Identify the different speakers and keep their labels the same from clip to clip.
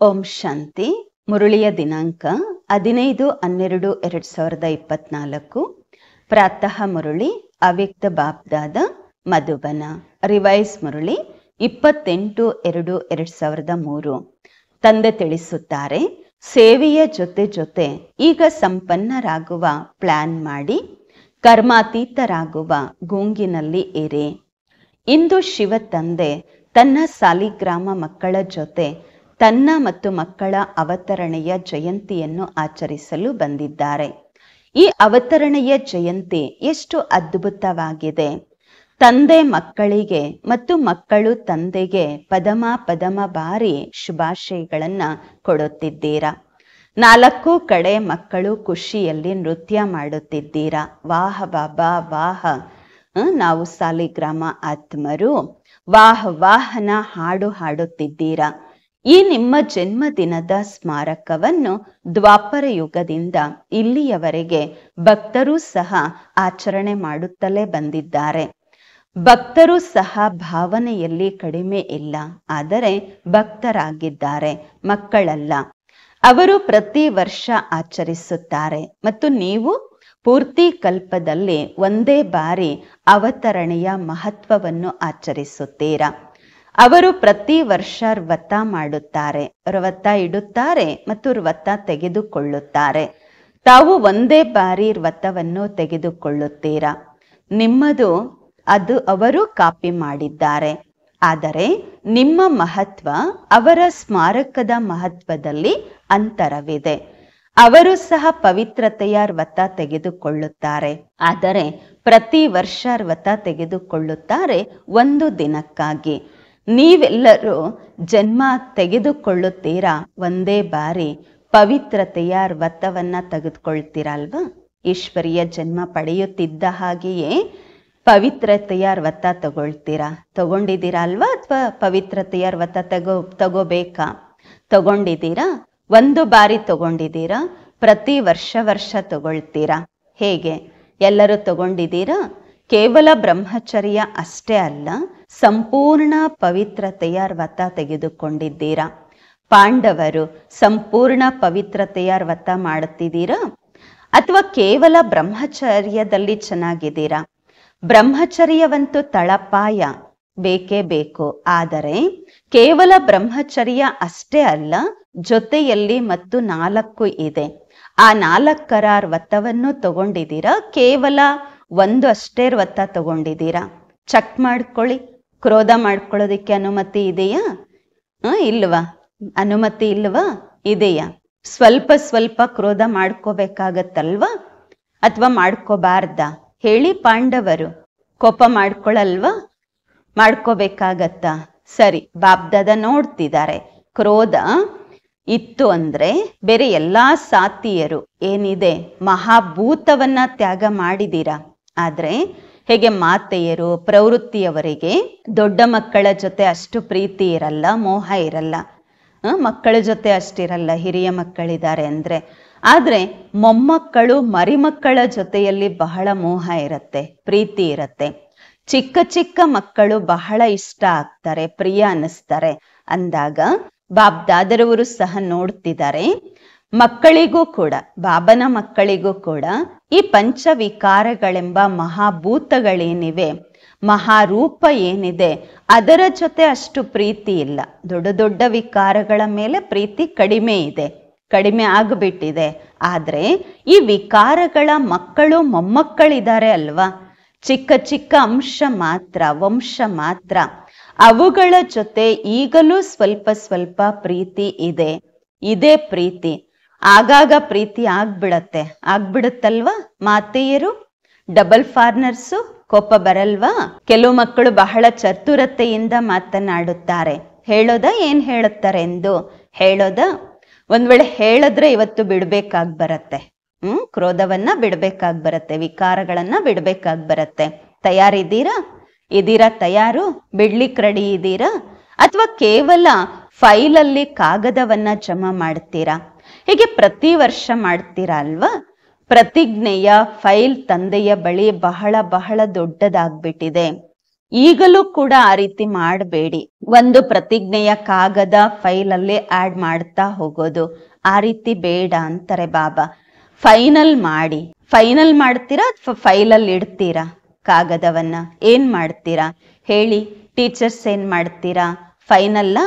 Speaker 1: ಓಂ ಶಾಂತಿ. ಮುರುಳಿಯ ದಿನಾಂಕ 15/12/2024. ಪ್ರಾತಃ ಮುರುಳಿ ಅವ್ಯಕ್ತ ಬಾಪ್ದಾದ ಮಧುಬನ. ರಿವೈಸ್ ಮುರುಳಿ 28/2/2003. ತಂದೆ ತಿಳಿಸುತ್ತಾರೆ, ಸೇವೆಯ ಜೊತೆ ಈಗ ಸಂಪನ್ನರಾಗುವ ಪ್ಲಾನ್ ಮಾಡಿ ಕರ್ಮಾತೀತರಾಗುವ ಗುಂಗಿನಲ್ಲಿ ಇರಿ. ಇಂದು ಶಿವ ತಂದೆ ತನ್ನ ಸಾಲಿಗ್ರಾಮ ಮಕ್ಕಳ ಜೊತೆ ತನ್ನ ಮತ್ತು ಮಕ್ಕಳ ಅವತರಣೆಯ ಜಯಂತಿಯನ್ನು ಆಚರಿಸಲು ಬಂದಿದ್ದಾರೆ. ಈ ಅವತರಣೆಯ ಜಯಂತಿ ಎಷ್ಟು ಅದ್ಭುತವಾಗಿದೆ. ತಂದೆ ಮಕ್ಕಳಿಗೆ ಮತ್ತು ಮಕ್ಕಳು ತಂದೆಗೆ ಪದಮ ಬಾರಿ ಶುಭಾಶಯಗಳನ್ನ ಕೊಡುತ್ತಿದ್ದೀರಾ. 4 ಕಡೆ ಮಕ್ಕಳು ಖುಷಿಯಲ್ಲಿ ನೃತ್ಯ ಮಾಡುತ್ತಿದ್ದೀರಾ. ವಾಹ ಬಾಬಾ ವಾಹ, ನಾವು ಸಾಲಿಗ್ರಾಮ ಆತ್ಮರು ವಾಹ್ ವಾಹನ ಹಾಡು ಹಾಡುತ್ತಿದ್ದೀರಾ. ಈ ನಿಮ್ಮ ಜನ್ಮದಿನದ ಸ್ಮಾರಕವನ್ನು ದ್ವಾಪರ ಯುಗದಿಂದ ಇಲ್ಲಿಯವರೆಗೆ ಭಕ್ತರು ಸಹ ಆಚರಣೆ ಮಾಡುತ್ತಲೇ ಬಂದಿದ್ದಾರೆ. ಭಕ್ತರು ಸಹ ಭಾವನೆಯಲ್ಲಿ ಕಡಿಮೆ ಇಲ್ಲ, ಆದರೆ ಭಕ್ತರಾಗಿದ್ದಾರೆ, ಮಕ್ಕಳಲ್ಲ. ಅವರು ಪ್ರತಿ ವರ್ಷ ಆಚರಿಸುತ್ತಾರೆ ಮತ್ತು ನೀವು ಪೂರ್ತಿ ಕಲ್ಪದಲ್ಲಿ ಒಂದೇ ಬಾರಿ ಅವತರಣೆಯ ಮಹತ್ವವನ್ನು ಆಚರಿಸುತ್ತೀರಾ. ಅವರು ಪ್ರತಿ ವರ್ಷ ವ್ರತ ಮಾಡುತ್ತಾರೆ, ವ್ರತ ಇಡುತ್ತಾರೆ ಮತ್ತು ವ್ರತ ತೆಗೆದುಕೊಳ್ಳುತ್ತಾರೆ. ತಾವು ಒಂದೇ ಬಾರಿ ವ್ರತವನ್ನು ತೆಗೆದುಕೊಳ್ಳುತ್ತೀರಾ. ನಿಮ್ಮದು ಅದು ಅವರು ಕಾಪಿ ಮಾಡಿದ್ದಾರೆ. ಆದರೆ ನಿಮ್ಮ ಮಹತ್ವ ಅವರ ಸ್ಮಾರಕದ ಮಹತ್ವದಲ್ಲಿ ಅಂತರವಿದೆ. ಅವರು ಸಹ ಪವಿತ್ರತೆಯ ವ್ರತ ತೆಗೆದುಕೊಳ್ಳುತ್ತಾರೆ, ಆದರೆ ಪ್ರತಿ ವರ್ಷ ವ್ರತ ತೆಗೆದುಕೊಳ್ಳುತ್ತಾರೆ ಒಂದು ದಿನಕ್ಕಾಗಿ. ನೀವೆಲ್ಲರೂ ಜನ್ಮ ತೆಗೆದುಕೊಳ್ಳುತ್ತೀರಾ, ಒಂದೇ ಬಾರಿ ಪವಿತ್ರತೆಯ ವ್ರತವನ್ನ ತೆಗೆದುಕೊಳ್ತೀರಲ್ವಾ. ಈಶ್ವರಿಯ ಜನ್ಮ ಪಡೆಯುತ್ತಿದ್ದ ಹಾಗೆಯೇ ಪವಿತ್ರತೆಯ ವ್ರತ ತಗೊಂಡಿದ್ದೀರಾ ಅಲ್ವಾ? ಅಥವಾ ಪವಿತ್ರತೆಯ ವ್ರತ ತಗೋಬೇಕಾ? ತಗೊಂಡಿದ್ದೀರಾ? ಒಂದು ಬಾರಿ ತಗೊಂಡಿದ್ದೀರಾ? ಪ್ರತಿ ವರ್ಷ ತಗೊಳ್ತೀರಾ? ಹೇಗೆ? ಎಲ್ಲರೂ ತಗೊಂಡಿದ್ದೀರಾ? ಕೇವಲ ಬ್ರಹ್ಮಚರ್ಯ ಅಷ್ಟೇ ಅಲ್ಲ, ಸಂಪೂರ್ಣ ಪವಿತ್ರತೆಯ ವ್ರತ ತೆಗೆದುಕೊಂಡಿದ್ದೀರಾ. ಪಾಂಡವರು ಸಂಪೂರ್ಣ ಪವಿತ್ರತೆಯ ವ್ರತ ಮಾಡುತ್ತಿದ್ದೀರಾ ಅಥವಾ ಕೇವಲ ಬ್ರಹ್ಮಚರ್ಯದಲ್ಲಿ ಚೆನ್ನಾಗಿದ್ದೀರಾ? ಬ್ರಹ್ಮಚರ್ಯವಂತೂ ತಳಪಾಯ, ಬೇಕೇ ಬೇಕು. ಆದರೆ ಕೇವಲ ಬ್ರಹ್ಮಚರ್ಯ ಅಷ್ಟೇ ಅಲ್ಲ, ಜೊತೆಯಲ್ಲಿ ಮತ್ತು 4 ಇದೆ. ಆ 4ರ ವ್ರತವನ್ನು ತಗೊಂಡಿದ್ದೀರಾ? ಕೇವಲ ಒಂದು ಅಷ್ಟೇ ವ್ರತ ತಗೊಂಡಿದ್ದೀರಾ? ಚೆಕ್ ಮಾಡ್ಕೊಳ್ಳಿ. ಕ್ರೋಧ ಮಾಡ್ಕೊಳ್ಳೋದಿಕ್ಕೆ ಅನುಮತಿ ಇದೆಯಾ? ಇಲ್ವಾ? ಅನುಮತಿ ಇಲ್ವಾ? ಇದೆಯಾ? ಸ್ವಲ್ಪ ಕ್ರೋಧ ಮಾಡ್ಕೋಬೇಕಾಗತ್ತಲ್ವಾ? ಅಥವಾ ಮಾಡ್ಕೋಬಾರ್ದಾ? ಹೇಳಿ ಪಾಂಡವರು. ಕೋಪ ಮಾಡ್ಕೊಳ್ಳಲ್ವಾ? ಮಾಡ್ಕೋಬೇಕಾಗತ್ತಾ? ಸರಿ, ಬಾಬ್ದಾದ ನೋಡ್ತಿದ್ದಾರೆ. ಕ್ರೋಧ ಇತ್ತು ಅಂದ್ರೆ ಬೇರೆ ಎಲ್ಲಾ ಸಾತಿಯರು ಏನಿದೆ ಮಹಾಭೂತವನ್ನ ತ್ಯಾಗ ಮಾಡಿದೀರಾ. ಆದ್ರೆ ಹೇಗೆ ಮಾತೆಯರು ಪ್ರವೃತ್ತಿಯವರಿಗೆ ದೊಡ್ಡ ಮಕ್ಕಳ ಜೊತೆ ಅಷ್ಟು ಪ್ರೀತಿ ಇರಲ್ಲ, ಮೋಹ ಇರಲ್ಲ, ಮಕ್ಕಳ ಜೊತೆ ಅಷ್ಟಿರಲ್ಲ, ಹಿರಿಯ ಮಕ್ಕಳಿದ್ದಾರೆ ಅಂದ್ರೆ. ಆದ್ರೆ ಮೊಮ್ಮಕ್ಕಳು ಮರಿಮಕ್ಕಳ ಜೊತೆಯಲ್ಲಿ ಬಹಳ ಮೋಹ ಇರತ್ತೆ, ಪ್ರೀತಿ ಇರತ್ತೆ. ಚಿಕ್ಕ ಮಕ್ಕಳು ಬಹಳ ಇಷ್ಟ ಆಗ್ತಾರೆ, ಪ್ರಿಯ ಅನ್ನಿಸ್ತಾರೆ. ಅಂದಾಗ ಬಾಬ್ದಾದರವರು ಸಹ ನೋಡ್ತಿದ್ದಾರೆ. ಮಕ್ಕಳಿಗೂ ಕೂಡ, ಬಾಬನ ಮಕ್ಕಳಿಗೂ ಕೂಡ ಈ ಪಂಚವಿಕಾರಗಳೆಂಬ ಮಹಾಭೂತಗಳೇನಿವೆ, ಮಹಾರೂಪ ಏನಿದೆ, ಅದರ ಜೊತೆ ಅಷ್ಟು ಪ್ರೀತಿ ಇಲ್ಲ. ದೊಡ್ಡ ವಿಕಾರಗಳ ಮೇಲೆ ಪ್ರೀತಿ ಕಡಿಮೆ ಇದೆ, ಕಡಿಮೆ ಆಗಿಬಿಟ್ಟಿದೆ. ಆದ್ರೆ ಈ ವಿಕಾರಗಳ ಮಕ್ಕಳು ಮೊಮ್ಮಕ್ಕಳಿದ್ದಾರೆ ಅಲ್ವಾ, ಚಿಕ್ಕ ಅಂಶ ಮಾತ್ರ, ವಂಶ ಮಾತ್ರ. ಅವುಗಳ ಜೊತೆ ಈಗಲೂ ಸ್ವಲ್ಪ ಪ್ರೀತಿ ಇದೆ. ಇದೇ ಪ್ರೀತಿ. ಆಗಾಗ ಪ್ರೀತಿ ಆಗ್ಬಿಡುತ್ತಲ್ವಾ? ಮಾತೆಯರು ಡಬಲ್ ಫಾರ್ನರ್ಸು, ಕೋಪ ಬರಲ್ವಾ? ಕೆಲವು ಮಕ್ಕಳು ಬಹಳ ಚತುರತೆಯಿಂದ ಮಾತನಾಡುತ್ತಾರೆ. ಹೇಳೋದಾ ಏನ್ ಹೇಳುತ್ತಾರೆ ಎಂದು ಹೇಳೋದಾ? ಒಂದ್ ವೇಳೆ ಹೇಳಿದ್ರೆ ಇವತ್ತು ಬಿಡ್ಬೇಕಾಗ್ ಬರತ್ತೆ. ಕ್ರೋಧವನ್ನ ಬಿಡ್ಬೇಕಾಗ್ ಬರತ್ತೆ, ವಿಕಾರಗಳನ್ನ ಬಿಡ್ಬೇಕಾಗ್ ಬರತ್ತೆ. ಇದೀರಾ ತಯಾರು? ಬಿಡ್ಲಿಕ್ ರೆಡಿ ಇದ್ದೀರಾ? ಅಥವಾ ಕೇವಲ ಫೈಲಲ್ಲಿ ಕಾಗದವನ್ನ ಜಮಾ ಮಾಡ್ತೀರಾ? ಹೀಗೆ ಪ್ರತಿ ವರ್ಷ ಮಾಡ್ತೀರಾ ಅಲ್ವಾ? ಪ್ರತಿಜ್ಞೆಯ ಫೈಲ್ ತಂದೆಯ ಬಳಿ ಬಹಳ ದೊಡ್ಡದಾಗ್ಬಿಟ್ಟಿದೆ. ಈಗಲೂ ಕೂಡ ಆ ರೀತಿ ಮಾಡಬೇಡಿ. ಒಂದು ಪ್ರತಿಜ್ಞೆಯ ಕಾಗದ ಫೈಲಲ್ಲಿ ಆಡ್ ಮಾಡ್ತಾ ಹೋಗೋದು, ಆ ರೀತಿ ಬೇಡ ಅಂತಾರೆ ಬಾಬಾ. ಫೈನಲ್ ಮಾಡಿ. ಫೈನಲ್ ಮಾಡ್ತೀರಾ ಅಥವಾ ಫೈಲಲ್ಲಿ ಇಡ್ತೀರಾ ಕಾಗದವನ್ನ? ಏನ್ ಮಾಡ್ತೀರಾ ಹೇಳಿ? ಟೀಚರ್ಸ್ ಏನ್ ಮಾಡ್ತೀರಾ? ಫೈನಲ್ಲ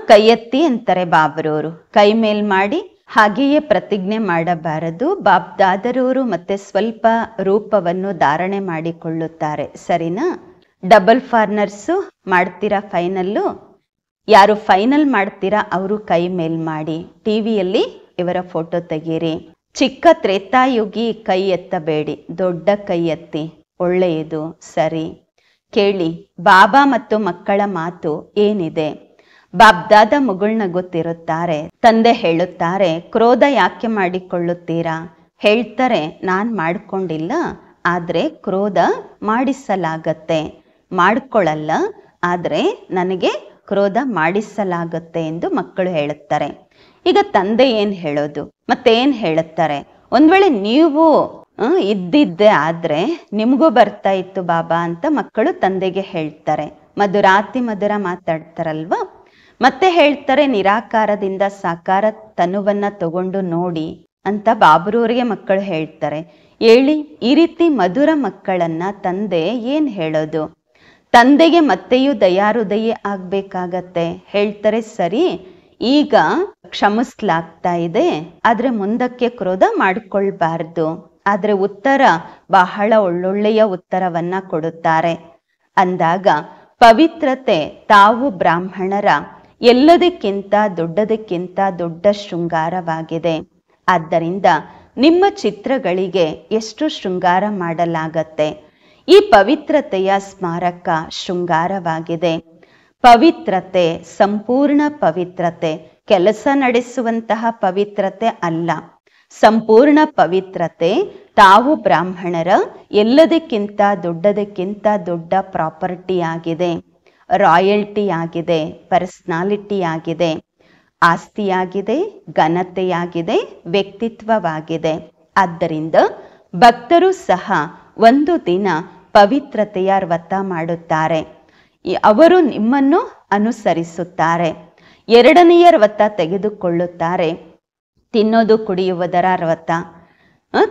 Speaker 1: ಕೈ ಎತ್ತಿ ಅಂತಾರೆ ಬಾಬರವರು. ಕೈ ಮೇಲ್ ಮಾಡಿ. ಹಾಗೆಯೇ ಪ್ರತಿಜ್ಞೆ ಮಾಡಬಾರದು. ಬಾಬ್ದಾದರವರು ಮತ್ತೆ ಸ್ವಲ್ಪ ರೂಪವನ್ನು ಧಾರಣೆ ಮಾಡಿಕೊಳ್ಳುತ್ತಾರೆ, ಸರಿನಾ? ಡಬಲ್ ಫಾರ್ನರ್ಸು ಮಾಡ್ತೀರಾ ಫೈನಲ್ಲು? ಯಾರು ಫೈನಲ್ ಮಾಡ್ತೀರಾ ಅವರು ಕೈ ಮೇಲ್ ಮಾಡಿ. ಟಿವಿಯಲ್ಲಿ ಇವರ ಫೋಟೋ ತೆಗೀರಿ. ಚಿಕ್ಕ ತ್ರೇತಾಯುಗಿ ಕೈ ಎತ್ತಬೇಡಿ, ದೊಡ್ಡ ಕೈ ಎತ್ತಿ, ಒಳ್ಳೆಯದು, ಸರಿ. ಕೇಳಿ, ಬಾಬಾ ಮತ್ತು ಮಕ್ಕಳ ಮಾತು ಏನಿದೆ. ಬಾಬ್ದಾದ ಮುಗುಳ್ನಗುತ್ತಿರುತ್ತಾರೆ. ತಂದೆ ಹೇಳುತ್ತಾರೆ, ಕ್ರೋಧ ಯಾಕೆ ಮಾಡಿಕೊಳ್ಳುತ್ತೀರಾ? ಹೇಳ್ತಾರೆ, ನಾನ್ ಮಾಡ್ಕೊಂಡಿಲ್ಲ, ಆದ್ರೆ ಕ್ರೋಧ ಮಾಡಿಸಲಾಗತ್ತೆ. ಮಾಡ್ಕೊಳ್ಳಲ್ಲ, ಆದ್ರೆ ನನಗೆ ಕ್ರೋಧ ಮಾಡಿಸಲಾಗುತ್ತೆ ಎಂದು ಮಕ್ಕಳು ಹೇಳುತ್ತಾರೆ. ಈಗ ತಂದೆ ಏನ್ ಹೇಳೋದು? ಮತ್ತೇನ್ ಹೇಳುತ್ತಾರೆ? ಒಂದ್ ವೇಳೆ ನೀವು ಇದ್ದಿದ್ದೆ ಆದ್ರೆ ನಿಮಗೂ ಬರ್ತಾ ಇತ್ತು ಬಾಬಾ ಅಂತ ಮಕ್ಕಳು ತಂದೆಗೆ ಹೇಳ್ತಾರೆ. ಮಧುರಾತಿ ಮಧುರ ಮಾತಾಡ್ತಾರಲ್ವಾ? ಮತ್ತೆ ಹೇಳ್ತಾರೆ, ನಿರಾಕಾರದಿಂದ ಸಾಕಾರ ತನುವನ್ನ ತಗೊಂಡು ನೋಡಿ ಅಂತ ಬಾಬರವರಿಗೆ ಮಕ್ಕಳು ಹೇಳ್ತಾರೆ. ಹೇಳಿ, ಈ ರೀತಿ ಮಧುರ ಮಕ್ಕಳನ್ನ ತಂದೆ ಏನ್ ಹೇಳೋದು? ತಂದೆಗೆ ಮತ್ತೆಯೂ ದಯಾಹೃದಯ ಆಗ್ಬೇಕಾಗತ್ತೆ. ಹೇಳ್ತಾರೆ, ಸರಿ, ಈಗ ಕ್ಷಮಿಸ್ಲಾಗ್ತಾ ಇದೆ, ಆದ್ರೆ ಮುಂದಕ್ಕೆ ಕ್ರೋಧ ಮಾಡ್ಕೊಳ್ಬಾರ್ದು. ಆದ್ರೆ ಉತ್ತರ ಬಹಳ ಒಳ್ಳೊಳ್ಳೆಯ ಉತ್ತರವನ್ನ ಕೊಡುತ್ತಾರೆ. ಅಂದಾಗ ಪವಿತ್ರತೆ ತಾವು ಬ್ರಾಹ್ಮಣರ ಎಲ್ಲದಕ್ಕಿಂತ ದೊಡ್ಡದಕ್ಕಿಂತ ದೊಡ್ಡ ಶೃಂಗಾರವಾಗಿದೆ. ಆದ್ದರಿಂದ ನಿಮ್ಮ ಚಿತ್ರಗಳಿಗೆ ಎಷ್ಟು ಶೃಂಗಾರ ಮಾಡಲಾಗತ್ತೆ. ಈ ಪವಿತ್ರತೆಯ ಸ್ಮಾರಕ ಶೃಂಗಾರವಾಗಿದೆ. ಪವಿತ್ರತೆ ಸಂಪೂರ್ಣ ಪವಿತ್ರತೆ, ಕೆಲಸ ನಡೆಸುವಂತಹ ಪವಿತ್ರತೆ ಅಲ್ಲ. ಸಂಪೂರ್ಣ ಪವಿತ್ರತೆ ತಾವು ಬ್ರಾಹ್ಮಣರ ಎಲ್ಲದಕ್ಕಿಂತ ದೊಡ್ಡದಕ್ಕಿಂತ ದೊಡ್ಡ ಪ್ರಾಪರ್ಟಿ ಆಗಿದೆ, ರಾಯಲ್ಟಿ ಆಗಿದೆ, ಪರ್ಸನಾಲಿಟಿ ಆಗಿದೆ, ಆಸ್ತಿಯಾಗಿದೆ, ಘನತೆಯಾಗಿದೆ, ವ್ಯಕ್ತಿತ್ವವಾಗಿದೆ. ಆದ್ದರಿಂದ ಭಕ್ತರು ಸಹ ಒಂದು ದಿನ ಪವಿತ್ರತೆಯ ವ್ರತ ಮಾಡುತ್ತಾರೆ. ಅವರು ನಿಮ್ಮನ್ನು ಅನುಸರಿಸುತ್ತಾರೆ. ಎರಡನೆಯ ವ್ರತ ತೆಗೆದುಕೊಳ್ಳುತ್ತಾರೆ, ತಿನ್ನೋದು ಕುಡಿಯುವುದರ ವ್ರತ.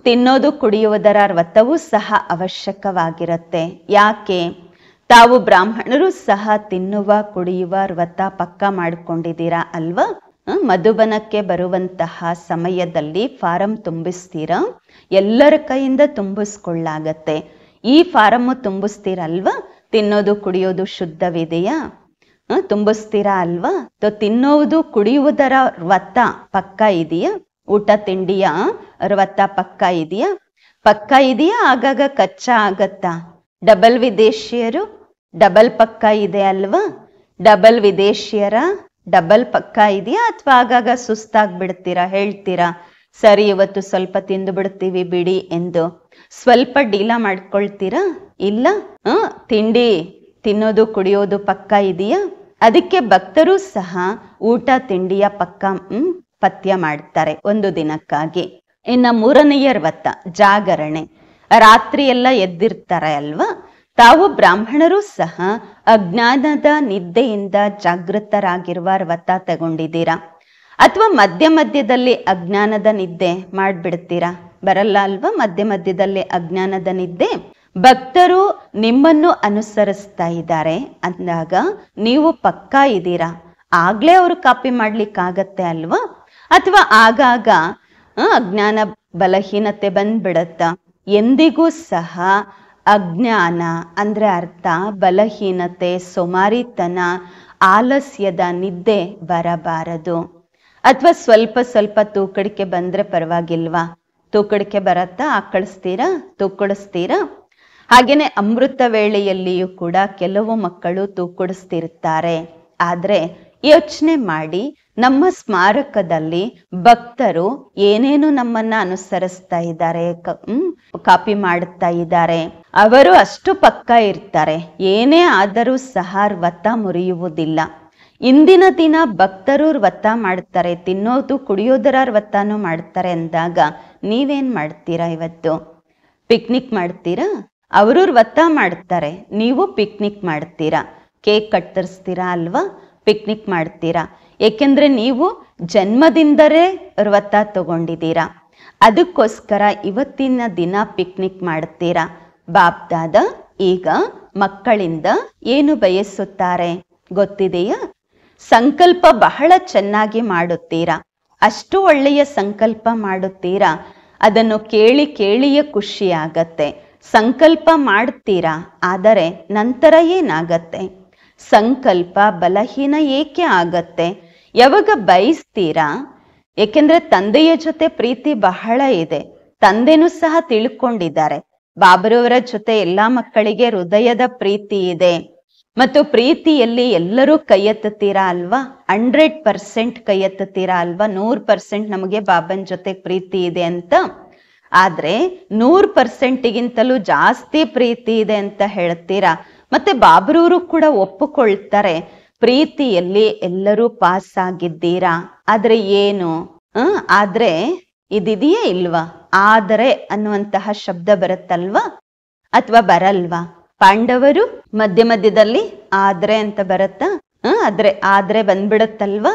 Speaker 1: ತಿನ್ನೋದು ಕುಡಿಯುವುದರ ವ್ರತವೂ ಸಹ ಅವಶ್ಯಕವಾಗಿರುತ್ತೆ. ಯಾಕೆ? ತಾವು ಬ್ರಾಹ್ಮಣರು ಸಹ ತಿನ್ನುವ ಕುಡಿಯುವ ವ್ರತ ಪಕ್ಕ ಮಾಡ್ಕೊಂಡಿದ್ದೀರಾ ಅಲ್ವಾ? ಮಧುಬನಕ್ಕೆ ಬರುವಂತಹ ಸಮಯದಲ್ಲಿ ಫಾರಂ ತುಂಬಿಸ್ತೀರಾ? ಎಲ್ಲರ ಕೈಯಿಂದ ತುಂಬಿಸ್ಕೊಳ್ಳಾಗತ್ತೆ. ಈ ಫಾರಮ್ ತುಂಬಿಸ್ತೀರಲ್ವಾ? ತಿನ್ನೋದು ಕುಡಿಯೋದು ಶುದ್ಧವಿದೆಯಾ? ತುಂಬಿಸ್ತೀರಾ ಅಲ್ವಾ? ತಿನ್ನೋದು ಕುಡಿಯುವುದರ ವ್ರತ ಪಕ್ಕ ಇದೆಯಾ? ಊಟ ತಿಂಡಿಯ ವ್ರತ ಪಕ್ಕ ಇದೆಯಾ? ಪಕ್ಕ ಇದೆಯಾ? ಆಗಾಗ ಕಚ್ಚಾ ಆಗತ್ತಾ? ಡಬಲ್ ವಿದೇಶಿಯರು ಡಬಲ್ ಪಕ್ಕ ಇದೆ ಅಲ್ವಾ? ಡಬಲ್ ವಿದೇಶಿಯರ ಡಬಲ್ ಪಕ್ಕ ಇದೆಯಾ? ಅಥವಾ ಆಗಾಗ ಸುಸ್ತಾಗ್ಬಿಡ್ತೀರಾ? ಹೇಳ್ತೀರಾ, ಸರಿ ಇವತ್ತು ಸ್ವಲ್ಪ ತಿಂದು ಬಿಡ್ತೀವಿ ಬಿಡಿ ಎಂದು ಸ್ವಲ್ಪ ಡೀಲ ಮಾಡ್ಕೊಳ್ತೀರಾ? ಇಲ್ಲ, ತಿಂಡಿ ತಿನ್ನೋದು ಕುಡಿಯೋದು ಪಕ್ಕ ಇದೆಯಾ? ಅದಕ್ಕೆ ಭಕ್ತರು ಸಹ ಊಟ ತಿಂಡಿಯ ಪಕ್ಕ ಪಥ್ಯ ಮಾಡ್ತಾರೆ ಒಂದು ದಿನಕ್ಕಾಗಿ. ಇನ್ನು ಮೂರನೆಯ ವ್ರತ ಜಾಗರಣೆ. ರಾತ್ರಿ ಎಲ್ಲ ಎದ್ದಿರ್ತಾರೆ ಅಲ್ವಾ? ತಾವು ಬ್ರಾಹ್ಮಣರು ಸಹ ಅಜ್ಞಾನದ ನಿದ್ದೆಯಿಂದ ಜಾಗೃತರಾಗಿರುವ ವ್ರತ ತಗೊಂಡಿದ್ದೀರಾ? ಅಥವಾ ಮಧ್ಯ ಮಧ್ಯದಲ್ಲಿ ಅಜ್ಞಾನದ ನಿದ್ದೆ ಮಾಡ್ಬಿಡ್ತೀರಾ? ಬರಲ್ಲ ಅಲ್ವಾ ಮಧ್ಯ ಮಧ್ಯದಲ್ಲಿ ಅಜ್ಞಾನದ ನಿದ್ದೆ. ಭಕ್ತರು ನಿಮ್ಮನ್ನು ಅನುಸರಿಸ್ತಾ ಇದ್ದಾರೆ ಅಂದಾಗ ನೀವು ಪಕ್ಕಾ ಇದ್ದೀರಾ, ಆಗ್ಲೇ ಅವರು ಕಾಪಿ ಮಾಡ್ಲಿಕ್ಕಾಗತ್ತೆ ಅಲ್ವಾ? ಅಥವಾ ಆಗಾಗ ಅಜ್ಞಾನ ಬಲಹೀನತೆ ಬಂದ್ಬಿಡತ್ತ? ಎಂದಿಗೂ ಸಹ ಅಜ್ಞಾನ ಅಂದ್ರೆ ಅರ್ಥ ಬಲಹೀನತೆ, ಸೋಮಾರಿತನ, ಆಲಸ್ಯದ ನಿದ್ದೆ ಬರಬಾರದು. ಅಥವಾ ಸ್ವಲ್ಪ ಸ್ವಲ್ಪ ತೂಕಡಿಕೆ ಬಂದ್ರೆ ಪರವಾಗಿಲ್ವಾ? ತೂಕಡಿಕೆ ಬರತ್ತಾ? ಆಕಳಿಸ್ತೀರಾ? ತೂಕಡಿಸ್ತೀರಾ? ಹಾಗೇನೆ ಅಮೃತ ವೇಳೆಯಲ್ಲಿಯೂ ಕೂಡ ಕೆಲವು ಮಕ್ಕಳು ತೂಕಡಿಸ್ತಿರ್ತಾರೆ. ಆದ್ರೆ ಯೋಚನೆ ಮಾಡಿ, ನಮ್ಮ ಸ್ಮಾರಕದಲ್ಲಿ ಭಕ್ತರು ಏನೇನು ನಮ್ಮನ್ನ ಅನುಸರಿಸ್ತಾ ಇದ್ದಾರೆ, ಕಾಪಿ ಮಾಡ್ತಾ ಇದ್ದಾರೆ. ಅವರು ಅಷ್ಟು ಪಕ್ಕ ಇರ್ತಾರೆ, ಏನೇ ಆದರೂ ಸಹ ವ್ರತ ಮುರಿಯುವುದಿಲ್ಲ. ಇಂದಿನ ದಿನ ಭಕ್ತರು ವ್ರತ ಮಾಡ್ತಾರೆ, ತಿನ್ನೋದು ಕುಡಿಯೋದರ ವ್ರತನೂ ಮಾಡ್ತಾರೆ ಅಂದಾಗ ನೀವೇನ್ ಮಾಡ್ತೀರಾ? ಇವತ್ತು ಪಿಕ್ನಿಕ್ ಮಾಡ್ತೀರಾ? ಅವರು ವ್ರತ ಮಾಡ್ತಾರೆ, ನೀವು ಪಿಕ್ನಿಕ್ ಮಾಡ್ತೀರಾ, ಕೇಕ್ ಕತ್ತರಿಸ್ತೀರಾ ಅಲ್ವಾ, ಪಿಕ್ನಿಕ್ ಮಾಡ್ತೀರಾ. ಏಕೆಂದ್ರೆ ನೀವು ಜನ್ಮದಿಂದಲೇ ವ್ರತ ತಗೊಂಡಿದ್ದೀರಾ, ಅದಕ್ಕೋಸ್ಕರ ಇವತ್ತಿನ ದಿನ ಪಿಕ್ನಿಕ್ ಮಾಡ್ತೀರಾ. ಬಾಪ್ದಾದ ಈಗ ಮಕ್ಕಳಿಂದ ಏನು ಬಯಸುತ್ತಾರೆ ಗೊತ್ತಿದೆಯಾ? ಸಂಕಲ್ಪ ಬಹಳ ಚೆನ್ನಾಗಿ ಮಾಡುತ್ತೀರಾ, ಅಷ್ಟು ಒಳ್ಳೆಯ ಸಂಕಲ್ಪ ಮಾಡುತ್ತೀರಾ, ಅದನ್ನು ಕೇಳಿ ಕೇಳಿಯೇ ಖುಷಿ ಆಗತ್ತೆ. ಸಂಕಲ್ಪ ಮಾಡ್ತೀರಾ, ಆದರೆ ನಂತರ ಏನಾಗತ್ತೆ? ಸಂಕಲ್ಪ ಬಲಹೀನ ಏಕೆ ಆಗತ್ತೆ? ಯಾವಾಗ ಬಯಸ್ತೀರಾ? ಏಕೆಂದ್ರೆ ತಂದೆಯ ಜೊತೆ ಪ್ರೀತಿ ಬಹಳ ಇದೆ, ತಂದೆನೂ ಸಹ ತಿಳ್ಕೊಂಡಿದ್ದಾರೆ. ಬಾಬರವರ ಜೊತೆ ಎಲ್ಲಾ ಮಕ್ಕಳಿಗೆ ಹೃದಯದ ಪ್ರೀತಿ ಇದೆ, ಮತ್ತು ಪ್ರೀತಿಯಲ್ಲಿ ಎಲ್ಲರೂ ಕೈ ಎತ್ತುತ್ತೀರಾ ಅಲ್ವಾ? 100% ಕೈ ಎತ್ತುತ್ತೀರಾ ಅಲ್ವಾ? 100% ನಮಗೆ ಬಾಬನ್ ಜೊತೆ ಪ್ರೀತಿ ಇದೆ ಅಂತ. ಆದ್ರೆ 100%ಗಿಂತಲೂ ಜಾಸ್ತಿ ಪ್ರೀತಿ ಇದೆ ಅಂತ ಹೇಳ್ತೀರಾ. ಮತ್ತೆ ಬಾಬರವರು ಕೂಡ ಒಪ್ಪಿಕೊಳ್ತಾರೆ, ಪ್ರೀತಿಯಲ್ಲಿ ಎಲ್ಲರೂ ಪಾಸ್ ಆಗಿದ್ದೀರಾ. ಆದ್ರೆ ಏನು? ಆದ್ರೆ ಇದಿದೆಯೇ ಇಲ್ವಾ? ಆದರೆ ಅನ್ನುವಂತಹ ಶಬ್ದ ಬರುತ್ತಲ್ವಾ, ಅಥವಾ ಬರಲ್ವಾ? ಪಾಂಡವರು ಮಧ್ಯದಲ್ಲಿ ಆದ್ರೆ ಅಂತ ಬರುತ್ತಾ? ಆದ್ರೆ ಬಂದ್ಬಿಡತ್ತಲ್ವಾ?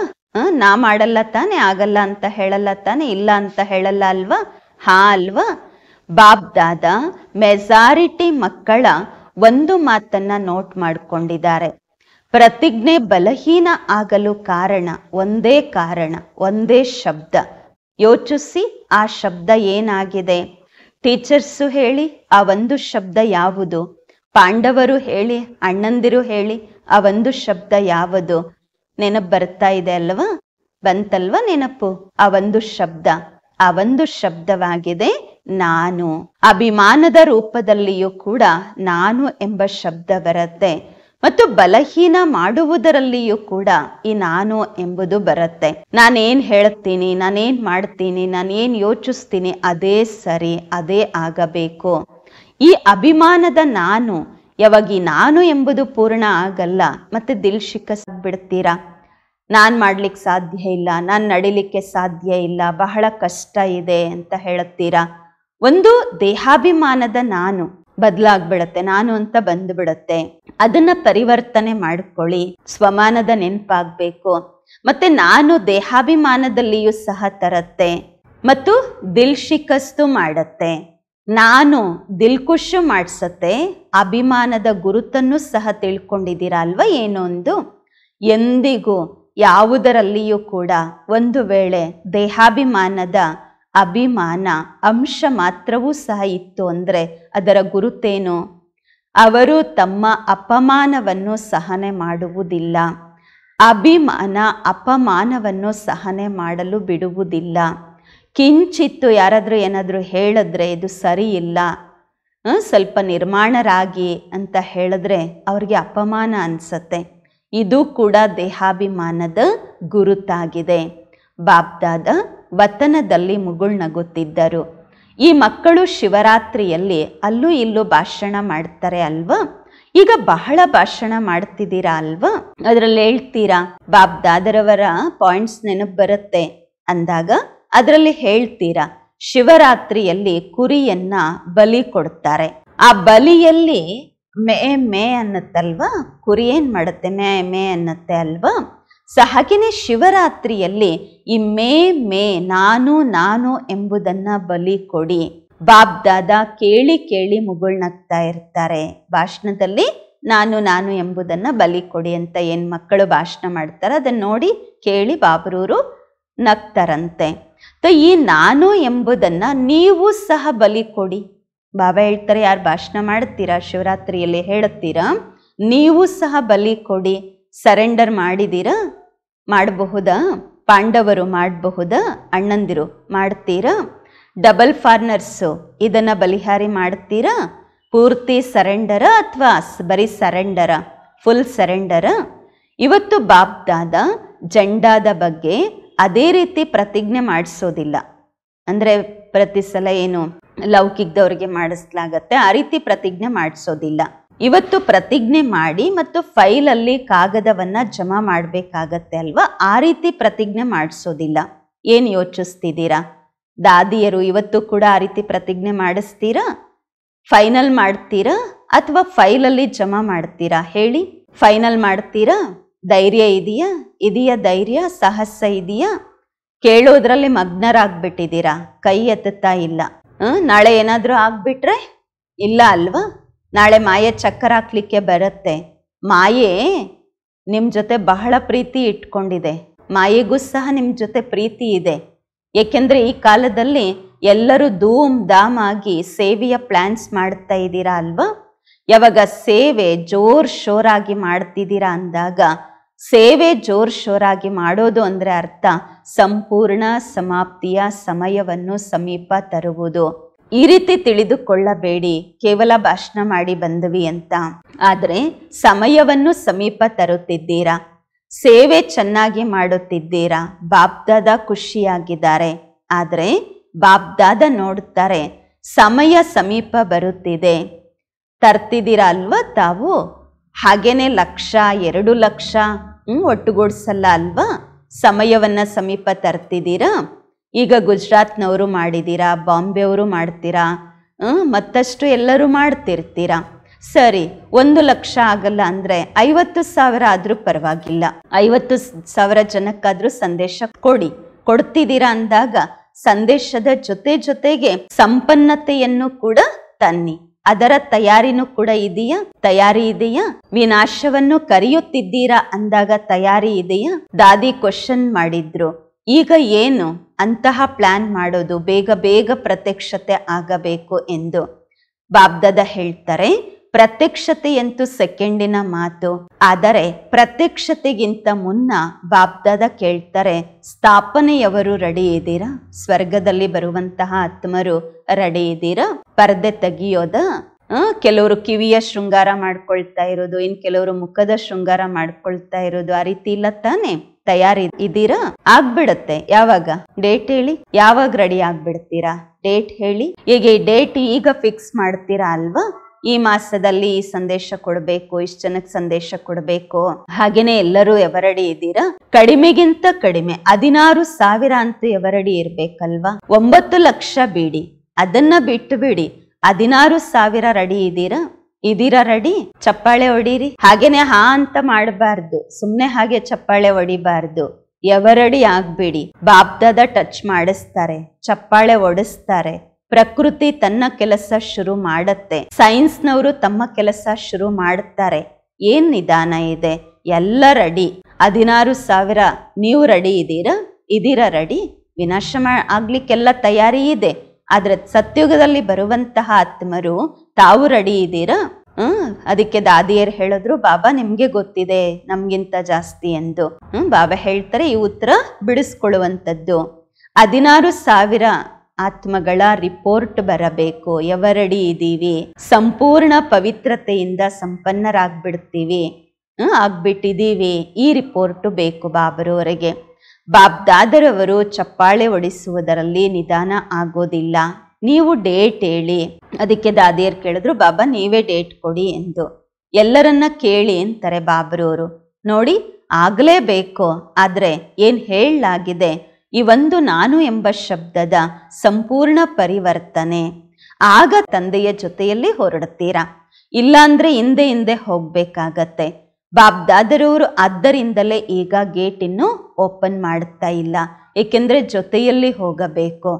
Speaker 1: ನಾ ಮಾಡಲ್ಲ ತಾನೆ, ಆಗಲ್ಲ ಅಂತ ಹೇಳಲ್ಲ ತಾನೆ, ಇಲ್ಲ ಅಂತ ಹೇಳಲ್ಲ ಅಲ್ವಾ? ಹಾ ಅಲ್ವಾ? ಬಾಬ್ದಾದ ಮೆಜಾರಿಟಿ ಮಕ್ಕಳ ಒಂದು ಮಾತನ್ನ ನೋಟ್ ಮಾಡ್ಕೊಂಡಿದ್ದಾರೆ. ಪ್ರತಿಜ್ಞೆ ಬಲಹೀನ ಆಗಲು ಕಾರಣ, ಒಂದೇ ಶಬ್ದ. ಯೋಚಿಸಿ, ಆ ಶಬ್ದ ಏನಾಗಿದೆ? ಟೀಚರ್ಸು ಹೇಳಿ, ಆ ಒಂದು ಶಬ್ದ ಯಾವುದು? ಪಾಂಡವರು ಹೇಳಿ, ಅಣ್ಣಂದಿರು ಹೇಳಿ, ಆ ಒಂದು ಶಬ್ದ ಯಾವುದು? ನೆನಪು ಬರ್ತಾ ಇದೆ ಅಲ್ವಾ? ಬಂತಲ್ವಾ ನೆನಪು? ಆ ಒಂದು ಶಬ್ದವಾಗಿದೆ ನಾನು. ಅಭಿಮಾನದ ರೂಪದಲ್ಲಿಯೂ ಕೂಡ ನಾನು ಎಂಬ ಶಬ್ದ ಬರುತ್ತೆ, ಮತ್ತು ಬಲಹೀನ ಮಾಡುವುದರಲ್ಲಿಯೂ ಕೂಡ ಈ ನಾನು ಎಂಬುದು ಬರುತ್ತೆ. ನಾನೇನ್ ಹೇಳ್ತೀನಿ, ನಾನೇನ್ ಮಾಡ್ತೀನಿ, ನಾನೇನ್ ಯೋಚಿಸ್ತೀನಿ, ಅದೇ ಸರಿ, ಅದೇ ಆಗಬೇಕು. ಈ ಅಭಿಮಾನದ ನಾನು, ಯಾವಾಗ ಈ ನಾನು ಎಂಬುದು ಪೂರ್ಣ ಆಗಲ್ಲ, ಮತ್ತೆ ದಿಲ್ ಶಿಕ್ಕಿಸ್ಬಿಡ್ತೀರಾ. ನಾನ್ ಮಾಡ್ಲಿಕ್ಕೆ ಸಾಧ್ಯ ಇಲ್ಲ, ನಾನ್ ನಡಿಲಿಕ್ಕೆ ಸಾಧ್ಯ ಇಲ್ಲ, ಬಹಳ ಕಷ್ಟ ಇದೆ ಅಂತ ಹೇಳುತ್ತೀರಾ. ಒಂದು ದೇಹಾಭಿಮಾನದ ನಾನು ಬದಲಾಗ್ಬಿಡತ್ತೆ, ನಾನು ಅಂತ ಬಂದ್ಬಿಡತ್ತೆ. ಅದನ್ನ ಪರಿವರ್ತನೆ ಮಾಡ್ಕೊಳ್ಳಿ. ಸ್ವಮಾನದ ನೆನಪಾಗ್ಬೇಕು. ಮತ್ತೆ ನಾನು ದೇಹಾಭಿಮಾನದಲ್ಲಿಯೂ ಸಹ ತರತ್ತೆ, ಮತ್ತು ದಿಲ್ ಶಿಕಸ್ತು ಮಾಡತ್ತೆ. ನಾನು ದಿಲ್ ಖುಷು ಮಾಡಿಸತ್ತೆ. ಅಭಿಮಾನದ ಗುರುತನ್ನು ಸಹ ತಿಳ್ಕೊಂಡಿದ್ದೀರಾ ಅಲ್ವಾ? ಏನೊಂದು ಎಂದಿಗೂ ಯಾವುದರಲ್ಲಿಯೂ ಕೂಡ ಒಂದು ವೇಳೆ ದೇಹಾಭಿಮಾನದ ಅಭಿಮಾನ ಅಂಶ ಮಾತ್ರವೂ ಸಹ ಇತ್ತು ಅಂದ್ರೆ ಅದರ ಗುರುತೇನು? ಅವರು ತಮ್ಮ ಅಪಮಾನವನ್ನು ಸಹನೆ ಮಾಡುವುದಿಲ್ಲ. ಅಭಿಮಾನ ಅಪಮಾನವನ್ನು ಸಹನೆ ಮಾಡಲು ಬಿಡುವುದಿಲ್ಲ. ಕಿಂಚಿತ್ತು ಯಾರಾದರೂ ಏನಾದರೂ ಹೇಳಿದ್ರೆ ಇದು ಸರಿ ಇಲ್ಲ, ಸ್ವಲ್ಪ ನಿರ್ಮಾಣರಾಗಿ ಅಂತ ಹೇಳಿದ್ರೆ ಅವ್ರಿಗೆ ಅಪಮಾನ ಅನ್ಸತ್ತೆ. ಇದು ಕೂಡ ದೇಹಾಭಿಮಾನದ ಗುರುತಾಗಿದೆ. ಬಾಬ್ದಾದ ವತನದಲ್ಲಿ ಮುಗುಳ್ನಗುತ್ತಿದ್ದರು. ಈ ಮಕ್ಕಳು ಶಿವರಾತ್ರಿಯಲ್ಲಿ ಅಲ್ಲೂ ಇಲ್ಲೂ ಭಾಷಣ ಮಾಡ್ತಾರೆ ಅಲ್ವಾ? ಈಗ ಬಹಳ ಭಾಷಣ ಮಾಡ್ತಿದ್ದೀರಾ ಅಲ್ವಾ? ಅದರಲ್ಲಿ ಹೇಳ್ತೀರಾ, ಬಾಬ್ದಾದರವರ ಪಾಯಿಂಟ್ಸ್ ನೆನಪು ಬರುತ್ತೆ ಅಂದಾಗ ಅದರಲ್ಲಿ ಹೇಳ್ತೀರಾ, ಶಿವರಾತ್ರಿಯಲ್ಲಿ ಕುರಿಯನ್ನ ಬಲಿ ಕೊಡ್ತಾರೆ. ಆ ಬಲಿಯಲ್ಲಿ ಮೇ ಅನ್ನತ್ತಲ್ವಾ? ಕುರಿ ಏನ್ ಮಾಡುತ್ತೆ? ಮೇ ಅನ್ನತ್ತೆ ಅಲ್ವಾ? ಹಾಗೆಯೇ ಶಿವರಾತ್ರಿಯಲ್ಲಿ ಈ ಮೇ ನಾನು ಎಂಬುದನ್ನ ಬಲಿ ಕೊಡಿ. ಬಾಬ್ದಾದ ಕೇಳಿ ಕೇಳಿ ಮುಗುಳ್ನಗ್ತಾ ಇರ್ತಾರೆ. ಭಾಷಣದಲ್ಲಿ ನಾನು ಎಂಬುದನ್ನ ಬಲಿ ಕೊಡಿ ಅಂತ ಏನ್ ಮಕ್ಕಳು ಭಾಷಣ ಮಾಡ್ತಾರೆ ಅದನ್ನ ನೋಡಿ ಕೇಳಿ ಬಾಬ್ರೂರು ನಗ್ತಾರಂತೆ. ಈ ನಾನು ಎಂಬುದನ್ನ ನೀವು ಸಹ ಬಲಿ ಕೊಡಿ. ಬಾಬಾ ಹೇಳ್ತಾರೆ, ಯಾರು ಭಾಷಣ ಮಾಡ್ತೀರಾ ಶಿವರಾತ್ರಿಯಲ್ಲಿ ಹೇಳುತ್ತೀರಾ, ನೀವು ಸಹ ಬಲಿ ಕೊಡಿ. ಸರೆಂಡರ್ ಮಾಡಿದ್ದೀರಾ? ಮಾಡಬಹುದಾ? ಪಾಂಡವರು ಮಾಡಬಹುದಾ? ಅಣ್ಣಂದಿರು ಮಾಡ್ತೀರಾ? ಡಬಲ್ ಫಾರ್ನರ್ಸು ಇದನ್ನ ಬಲಿಹಾರಿ ಮಾಡ್ತೀರಾ? ಪೂರ್ತಿ ಸರೆಂಡರ ಅಥವಾ ಬರೀ ಸರೆಂಡರ? ಫುಲ್ ಸರೆಂಡರ? ಇವತ್ತು ಬಾಬ್ದಾದ ಜೆಂಡಾದ ಬಗ್ಗೆ ಅದೇ ರೀತಿ ಪ್ರತಿಜ್ಞೆ ಮಾಡಿಸೋದಿಲ್ಲ. ಅಂದ್ರೆ ಪ್ರತಿ ಸಲ ಏನು ಲೌಕಿಕದವ್ರಿಗೆ ಮಾಡಿಸ್ಲಾಗತ್ತೆ ಆ ರೀತಿ ಪ್ರತಿಜ್ಞೆ ಮಾಡಿಸೋದಿಲ್ಲ. ಇವತ್ತು ಪ್ರತಿಜ್ಞೆ ಮಾಡಿ ಮತ್ತು ಫೈಲಲ್ಲಿ ಕಾಗದವನ್ನ ಜಮಾ ಮಾಡಬೇಕಾಗತ್ತೆ ಅಲ್ವಾ? ಆ ರೀತಿ ಪ್ರತಿಜ್ಞೆ ಮಾಡಿಸೋದಿಲ್ಲ. ಏನ್ ಯೋಚಿಸ್ತಿದ್ದೀರಾ? ದಾದಿಯರು ಇವತ್ತು ಕೂಡ ಆ ರೀತಿ ಪ್ರತಿಜ್ಞೆ ಮಾಡಿಸ್ತೀರಾ? ಫೈನಲ್ ಮಾಡ್ತೀರಾ ಅಥವಾ ಫೈಲಲ್ಲಿ ಜಮಾ ಮಾಡ್ತೀರಾ ಹೇಳಿ? ಫೈನಲ್ ಮಾಡ್ತೀರಾ? ಧೈರ್ಯ ಇದೆಯಾ ಧೈರ್ಯ, ಸಾಹಸ ಇದೆಯಾ? ಕೇಳೋದ್ರಲ್ಲಿ ಮಗ್ನರಾಗ್ಬಿಟ್ಟಿದ್ದೀರಾ, ಕೈ ಎತ್ತುತ್ತಾ ಇಲ್ಲ. ನಾಳೆ ಏನಾದರೂ ಆಗ್ಬಿಟ್ರೆ? ಇಲ್ಲ ಅಲ್ವಾ? ನಾಳೆ ಮಾಯೆ ಚಕ್ಕರ್ ಹಾಕ್ಲಿಕ್ಕೆ ಬರುತ್ತೆ. ಮಾಯೆ ನಿಮ್ಮ ಜೊತೆ ಬಹಳ ಪ್ರೀತಿ ಇಟ್ಕೊಂಡಿದೆ. ಮಾಯೆಗೂ ಸಹ ನಿಮ್ಮ ಜೊತೆ ಪ್ರೀತಿ ಇದೆ. ಏಕೆಂದರೆ ಈ ಕಾಲದಲ್ಲಿ ಎಲ್ಲರೂ ಧೂಮ್ ಧಾಮ್ ಆಗಿ ಸೇವೆಯ ಪ್ಲಾನ್ಸ್ ಮಾಡ್ತಾ ಇದ್ದೀರಾ ಅಲ್ವಾ? ಯಾವಾಗ ಸೇವೆ ಜೋರ್ ಶೋರಾಗಿ ಮಾಡ್ತಿದ್ದೀರಾ ಅಂದಾಗ, ಸೇವೆ ಜೋರ್ ಶೋರಾಗಿ ಮಾಡೋದು ಅಂದರೆ ಅರ್ಥ ಸಂಪೂರ್ಣ ಸಮಾಪ್ತಿಯ ಸಮಯವನ್ನು ಸಮೀಪ ತರುವುದು. ಈ ರೀತಿ ತಿಳಿದುಕೊಳ್ಳಬೇಡಿ ಕೇವಲ ಭಾಷಣ ಮಾಡಿ ಬಂದ್ವಿ ಅಂತ. ಆದರೆ ಸಮಯವನ್ನು ಸಮೀಪ ತರುತ್ತಿದ್ದೀರಾ, ಸೇವೆ ಚೆನ್ನಾಗಿ ಮಾಡುತ್ತಿದ್ದೀರಾ. ಬಾಪ್ದಾದ ಖುಷಿಯಾಗಿದ್ದಾರೆ. ಆದರೆ ಬಾಪ್ದಾದ ನೋಡುತ್ತಾರೆ ಸಮಯ ಸಮೀಪ ಬರುತ್ತಿದೆ. ತರ್ತಿದ್ದೀರಾ ಅಲ್ವಾ ತಾವು? ಹಾಗೇನೆ 1,00,000 2 ಲಕ್ಷ ಒಟ್ಟುಗೂಡ್ಸಲ್ಲ ಅಲ್ವಾ? ಸಮಯವನ್ನ ಸಮೀಪ ತರ್ತಿದ್ದೀರಾ. ಈಗ ಗುಜರಾತ್ನವರು ಮಾಡಿದ್ದೀರಾ, ಬಾಂಬೆಯವರು ಮಾಡ್ತೀರಾ, ಮತ್ತಷ್ಟು ಎಲ್ಲರೂ ಮಾಡ್ತಿರ್ತೀರಾ. ಸರಿ, 1 ಲಕ್ಷ ಆಗಲ್ಲ ಅಂದರೆ 50,000 ಆದರೂ ಪರವಾಗಿಲ್ಲ. 50,000 ಜನಕ್ಕಾದ್ರೂ ಸಂದೇಶ ಕೊಡ್ತಿದ್ದೀರಾ ಅಂದಾಗ ಸಂದೇಶದ ಜೊತೆಗೆ ಸಂಪನ್ನತೆಯನ್ನು ಕೂಡ ತನ್ನಿ. ಅದರ ತಯಾರಿನೂ ಕೂಡ ತಯಾರಿ ಇದೆಯಾ? ವಿನಾಶವನ್ನು ಕರೆಯುತ್ತಿದ್ದೀರಾ ಅಂದಾಗ ತಯಾರಿ ಇದೆಯಾ? ದಾದಿ ಕ್ವಶನ್ ಮಾಡಿದ್ರು, ಈಗ ಏನು ಅಂತಹ ಪ್ಲಾನ್ ಮಾಡೋದು? ಬೇಗ ಪ್ರತ್ಯಕ್ಷತೆ ಆಗಬೇಕು ಎಂದು. ಬಾಬ್ದಾದ ಹೇಳ್ತಾರೆ, ಪ್ರತ್ಯಕ್ಷತೆಯಂತೂ ಸೆಕೆಂಡಿನ ಮಾತು. ಆದರೆ ಪ್ರತ್ಯಕ್ಷತೆಗಿಂತ ಮುನ್ನ ಬಾಬ್ದಾದ ಕೇಳ್ತಾರೆ, ಸ್ಥಾಪನೆಯವರು ರೆಡಿ ಇದ್ದೀರಾ? ಸ್ವರ್ಗದಲ್ಲಿ ಬರುವಂತಹ ಆತ್ಮರು ರೆಡಿ ಇದ್ದೀರಾ? ಪರದೆ ತೆಗಿಯೋದ? ಕೆಲವರು ಕಿವಿಯ ಶೃಂಗಾರ ಮಾಡ್ಕೊಳ್ತಾ ಇರೋದು, ಇನ್ ಕೆಲವರು ಮುಖದ ಶೃಂಗಾರ ಮಾಡ್ಕೊಳ್ತಾ ಇರೋದು, ಆ ರೀತಿ ಇಲ್ಲ ತಾನೆ? ತಯಾರಿ ಇದ್ದೀರಾ? ಆಗ್ಬಿಡತ್ತೆ. ಯಾವಾಗ? ಡೇಟ್ ಹೇಳಿ. ಯಾವಾಗ ರೆಡಿ ಆಗ್ಬಿಡ್ತೀರಾ? ಡೇಟ್ ಹೇಳಿ. ಈಗ ಈ ಡೇಟ್ ಈಗ ಫಿಕ್ಸ್ ಮಾಡ್ತೀರಾ ಅಲ್ವಾ? ಈ ಮಾಸದಲ್ಲಿ ಈ ಸಂದೇಶ ಕೊಡಬೇಕು, ಇಷ್ಟು ಜನಕ್ಕೆ ಸಂದೇಶ ಕೊಡಬೇಕು. ಹಾಗೇನೆ ಎಲ್ಲರೂ ಎವರಡಿ ಇದ್ದೀರಾ? ಕಡಿಮೆಗಿಂತ ಕಡಿಮೆ 16,000 ಅಂತೂ ಎವರಡಿ ಇರ್ಬೇಕಲ್ವಾ? 9 ಲಕ್ಷ ಬಿಡಿ, ಅದನ್ನ ಬಿಟ್ಟು ಬಿಡಿ, 16,000 ರೆಡಿ ಇದೀರಾ ರೆಡಿ? ಚಪ್ಪಾಳೆ ಹೊಡೀರಿ. ಹಾಗೇನೆ ಹಾ ಅಂತ ಮಾಡಬಾರ್ದು, ಸುಮ್ನೆ ಹಾಗೆ ಚಪ್ಪಾಳೆ ಹೊಡಿಬಾರ್ದು. ಎವರಡಿ ಆಗ್ಬಿಡಿ. ಬಾಬ್ದಾದ ಟಚ್ ಮಾಡಿಸ್ತಾರೆ, ಚಪ್ಪಾಳೆ ಹೊಡಿಸ್ತಾರೆ. ಪ್ರಕೃತಿ ತನ್ನ ಕೆಲಸ ಶುರು ಮಾಡತ್ತೆ, ಸೈನ್ಸ್ನವರು ತಮ್ಮ ಕೆಲಸ ಶುರು ಮಾಡುತ್ತಾರೆ. ಏನ್ ನಿಧಾನ ಇದೆ? ಎಲ್ಲ ರೆಡಿ. 16,000 ನೀವು ರೆಡಿ ಇದೀರಾ ರೆಡಿ? ವಿನಾಶ ಆಗ್ಲಿಕ್ಕೆಲ್ಲ ತಯಾರಿ ಇದೆ. ಆದ್ರೆ ಸತ್ಯುಗದಲ್ಲಿ ಬರುವಂತಹ ಆತ್ಮರು ತಾವು ರೆಡಿ ಇದ್ದೀರಾ? ಅದಕ್ಕೆ ದಾದಿಯರು ಹೇಳಿದ್ರು, ಬಾಬಾ ನಿಮ್ಗೆ ಗೊತ್ತಿದೆ ನಮ್ಗಿಂತ ಜಾಸ್ತಿ ಎಂದು. ಬಾಬಾ ಹೇಳ್ತಾರೆ, ಈ ಉತ್ತರ ಬಿಡಿಸ್ಕೊಳ್ಳುವಂಥದ್ದು. 16,000 ಆತ್ಮಗಳ ರಿಪೋರ್ಟ್ ಬರಬೇಕು. ಎವರಡಿ ಇದ್ದೀವಿ? ಸಂಪೂರ್ಣ ಪವಿತ್ರತೆಯಿಂದ ಸಂಪನ್ನರಾಗ್ಬಿಡ್ತೀವಿ, ಆಗ್ಬಿಟ್ಟಿದ್ದೀವಿ. ಈ ರಿಪೋರ್ಟ್ ಬೇಕು ಬಾಬರವರೆಗೆ. ಬಾಬ್ದಾದರವರು ಚಪ್ಪಾಳೆ ಹೊಡಿಸುವುದರಲ್ಲಿ ನಿಧಾನ ಆಗೋದಿಲ್ಲ. ನೀವು ಡೇಟ್ ಹೇಳಿ. ಅದಕ್ಕೆ ದಾದಿಯರು ಕೇಳಿದ್ರು, ಬಾಬಾ ನೀವೇ ಡೇಟ್ ಕೊಡಿ ಎಂದು. ಎಲ್ಲರನ್ನ ಕೇಳಿ ಅಂತಾರೆ ಬಾಬರವರು. ನೋಡಿ, ಆಗ್ಲೇಬೇಕು. ಆದ್ರೆ ಏನ್ ಹೇಳಲಾಗಿದೆ, ಈ ಒಂದು ನಾನು ಎಂಬ ಶಬ್ದದ ಸಂಪೂರ್ಣ ಪರಿವರ್ತನೆ. ಆಗ ತಂದೆಯ ಜೊತೆಯಲ್ಲಿ ಹೊರಡ್ತೀರಾ, ಇಲ್ಲಾಂದ್ರೆ ಹಿಂದೆ ಹೋಗ್ಬೇಕಾಗತ್ತೆ. ಬಾಬ್ದಾದರವರು ಆದ್ದರಿಂದಲೇ ಈಗ ಗೇಟ್ ಇನ್ನು ಓಪನ್ ಮಾಡುತ್ತಾ ಇಲ್ಲ, ಏಕೆಂದ್ರೆ ಜೊತೆಯಲ್ಲಿ ಹೋಗಬೇಕು.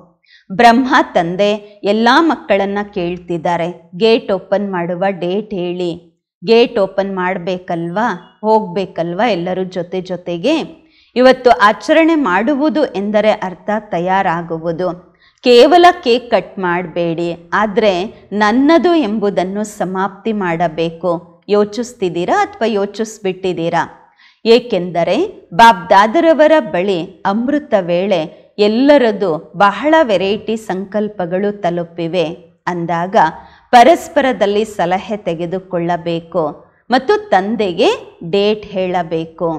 Speaker 1: ಬ್ರಹ್ಮ ತಂದೆ ಎಲ್ಲಾ ಮಕ್ಕಳನ್ನ ಕೇಳ್ತಿದ್ದಾರೆ, ಗೇಟ್ ಓಪನ್ ಮಾಡುವ ಡೇಟ್ ಹೇಳಿ. ಗೇಟ್ ಓಪನ್ ಮಾಡಬೇಕಲ್ವಾ, ಹೋಗ್ಬೇಕಲ್ವಾ ಎಲ್ಲರೂ ಜೊತೆಗೆ. ಇವತ್ತು ಆಚರಣೆ ಮಾಡುವುದು ಎಂದರೆ ಅರ್ಥ ತಯಾರಾಗುವುದು. ಕೇವಲ ಕೇಕ್ ಕಟ್ ಮಾಡಬೇಡಿ, ಆದರೆ ನನ್ನದು ಎಂಬುದನ್ನು ಸಮಾಪ್ತಿ ಮಾಡಬೇಕು. ಯೋಚಿಸ್ತಿದ್ದೀರಾ ಅಥವಾ ಯೋಚಿಸ್ಬಿಟ್ಟಿದ್ದೀರಾ? ಏಕೆಂದರೆ ಬಾಬ್ದಾದರವರ ಬಳಿ ಅಮೃತ ವೇಳೆ ಎಲ್ಲರದು ಬಹಳ ವೆರೈಟಿ ಸಂಕಲ್ಪಗಳು ತಲುಪಿವೆ ಅಂದಾಗ ಪರಸ್ಪರದಲ್ಲಿ ಸಲಹೆ ತೆಗೆದುಕೊಳ್ಳಬೇಕು ಮತ್ತು ತಂದೆಗೆ ಡೇಟ್ ಹೇಳಬೇಕು.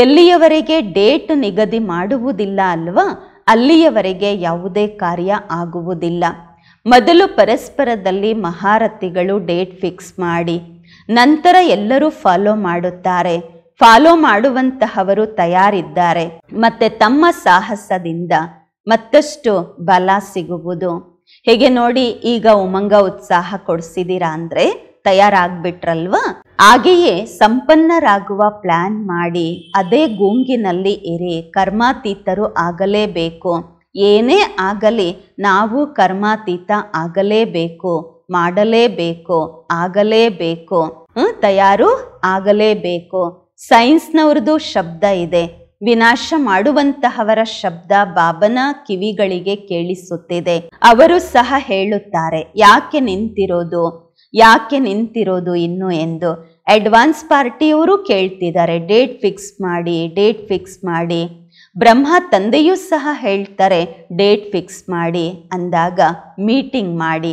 Speaker 1: ಎಲ್ಲಿಯವರೆಗೆ ಡೇಟ್ ನಿಗದಿ ಮಾಡುವುದಿಲ್ಲ ಅಲ್ವಾ, ಅಲ್ಲಿಯವರೆಗೆ ಯಾವುದೇ ಕಾರ್ಯ ಆಗುವುದಿಲ್ಲ. ಮೊದಲು ಪರಸ್ಪರದಲ್ಲಿ ಮಹಾರಥಿಗಳು ಡೇಟ್ ಫಿಕ್ಸ್ ಮಾಡಿ, ನಂತರ ಎಲ್ಲರೂ ಫಾಲೋ ಮಾಡುತ್ತಾರೆ. ಫಾಲೋ ಮಾಡುವಂತಹವರು ತಯಾರಿದ್ದಾರೆ. ಮತ್ತೆ ತಮ್ಮ ಸಾಹಸದಿಂದ ಮತ್ತಷ್ಟು ಬಲ ಸಿಗುವುದು. ಹೇಗೆ ನೋಡಿ, ಈಗ ಉಮಂಗ ಉತ್ಸಾಹ ಕೊಡಿಸಿದೀರಾ ಅಂದ್ರೆ ತಯಾರಾಗ್ಬಿಟ್ರಲ್ವಾ? ಹಾಗೆಯೇ ಸಂಪನ್ನರಾಗುವ ಪ್ಲಾನ್ ಮಾಡಿ ಅದೇ ಗುಂಗಿನಲ್ಲಿ ಇರಿ. ಕರ್ಮಾತೀತರು ಆಗಲೇಬೇಕು. ಏನೇ ಆಗಲಿ ನಾವು ಕರ್ಮಾತೀತ ಆಗಲೇಬೇಕು, ಮಾಡಲೇಬೇಕು, ಆಗಲೇಬೇಕು, ತಯಾರು ಆಗಲೇಬೇಕು. ಸೈನ್ಸ್ನವ್ರದ್ದು ಶಬ್ದ ಇದೆ, ವಿನಾಶ ಮಾಡುವಂತಹವರ ಶಬ್ದ ಬಾಬನ ಕಿವಿಗಳಿಗೆ ಕೇಳಿಸುತ್ತಿದೆ. ಅವರು ಸಹ ಹೇಳುತ್ತಾರೆ, ಯಾಕೆ ನಿಂತಿರೋದು, ಯಾಕೆ ನಿಂತಿರೋದು ಇನ್ನು ಎಂದು. ಅಡ್ವಾನ್ಸ್ ಪಾರ್ಟಿಯವರು ಕೇಳ್ತಿದ್ದಾರೆ, ಡೇಟ್ ಫಿಕ್ಸ್ ಮಾಡಿ, ಡೇಟ್ ಫಿಕ್ಸ್ ಮಾಡಿ. ಬ್ರಹ್ಮ ತಂದೆಯೂ ಸಹ ಹೇಳ್ತಾರೆ ಡೇಟ್ ಫಿಕ್ಸ್ ಮಾಡಿ. ಅಂದಾಗ ಮೀಟಿಂಗ್ ಮಾಡಿ.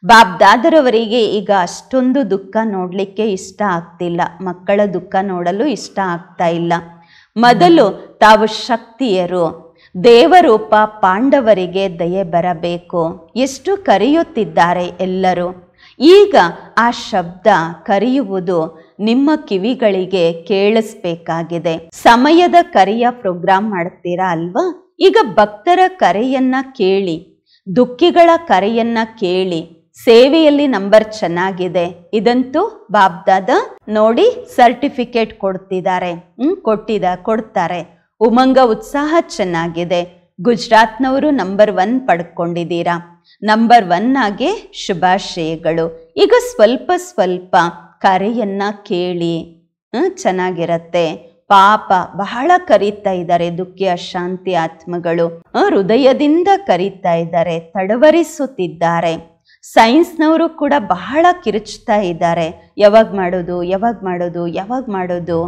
Speaker 1: ಬಾಬ್ದಾದರವರಿಗೆ ಈಗ ಅಷ್ಟೊಂದು ದುಃಖ ನೋಡಲಿಕ್ಕೆ ಇಷ್ಟ ಆಗ್ತಿಲ್ಲ, ಮಕ್ಕಳ ದುಃಖ ನೋಡಲು ಇಷ್ಟ ಆಗ್ತಾ ಇಲ್ಲ. ಮೊದಲು ತಾವು ಶಕ್ತಿಯರು, ದೇವರೂಪ ಪಾಂಡವರಿಗೆ ದಯೆ ಬರಬೇಕು. ಎಷ್ಟು ಕರೆಯುತ್ತಿದ್ದಾರೆ ಎಲ್ಲರೂ. ಈಗ ಆ ಶಬ್ದ ಕರೆಯುವುದು ನಿಮ್ಮ ಕಿವಿಗಳಿಗೆ ಕೇಳಿಸ್ಬೇಕಾಗಿದೆ. ಸಮಯದ ಕರೆಯ ಪ್ರೋಗ್ರಾಮ್ ಮಾಡ್ತೀರಾ ಅಲ್ವಾ? ಈಗ ಭಕ್ತರ ಕರೆಯನ್ನ ಕೇಳಿ, ದುಃಖಿಗಳ ಕರೆಯನ್ನ ಕೇಳಿ. ಸೇವೆಯಲ್ಲಿ ನಂಬರ್ ಚೆನ್ನಾಗಿದೆ, ಇದಂತೂ ಬಾಬ್ದಾದ ನೋಡಿ ಸರ್ಟಿಫಿಕೇಟ್ ಕೊಡ್ತಿದ್ದಾರೆ, ಕೊಡ್ತಾರೆ. ಉಮಂಗ ಉತ್ಸಾಹ ಚೆನ್ನಾಗಿದೆ. ಗುಜರಾತ್ನವರು ನಂಬರ್ 1 ಪಡ್ಕೊಂಡಿದ್ದೀರಾ. ನಂಬರ್ 1 ಆಗಿ ಶುಭಾಶಯಗಳು. ಈಗ ಸ್ವಲ್ಪ ಸ್ವಲ್ಪ ಕರೆಯನ್ನ ಕೇಳಿ, ಚೆನ್ನಾಗಿರತ್ತೆ. ಪಾಪ ಬಹಳ ಕರೀತಾ ಇದ್ದಾರೆ, ದುಃಖಿ ಅಶಾಂತಿ ಆತ್ಮಗಳು ಹೃದಯದಿಂದ ಕರೀತಾ ಇದ್ದಾರೆ, ತಡವರಿಸುತ್ತಿದ್ದಾರೆ. ಸೈನ್ಸ್ನವರು ಕೂಡ ಬಹಳ ಕಿರುಚ್ತಾ ಇದ್ದಾರೆ, ಯಾವಾಗ ಮಾಡೋದು, ಯಾವಾಗ ಮಾಡೋದು, ಯಾವಾಗ ಮಾಡೋದು,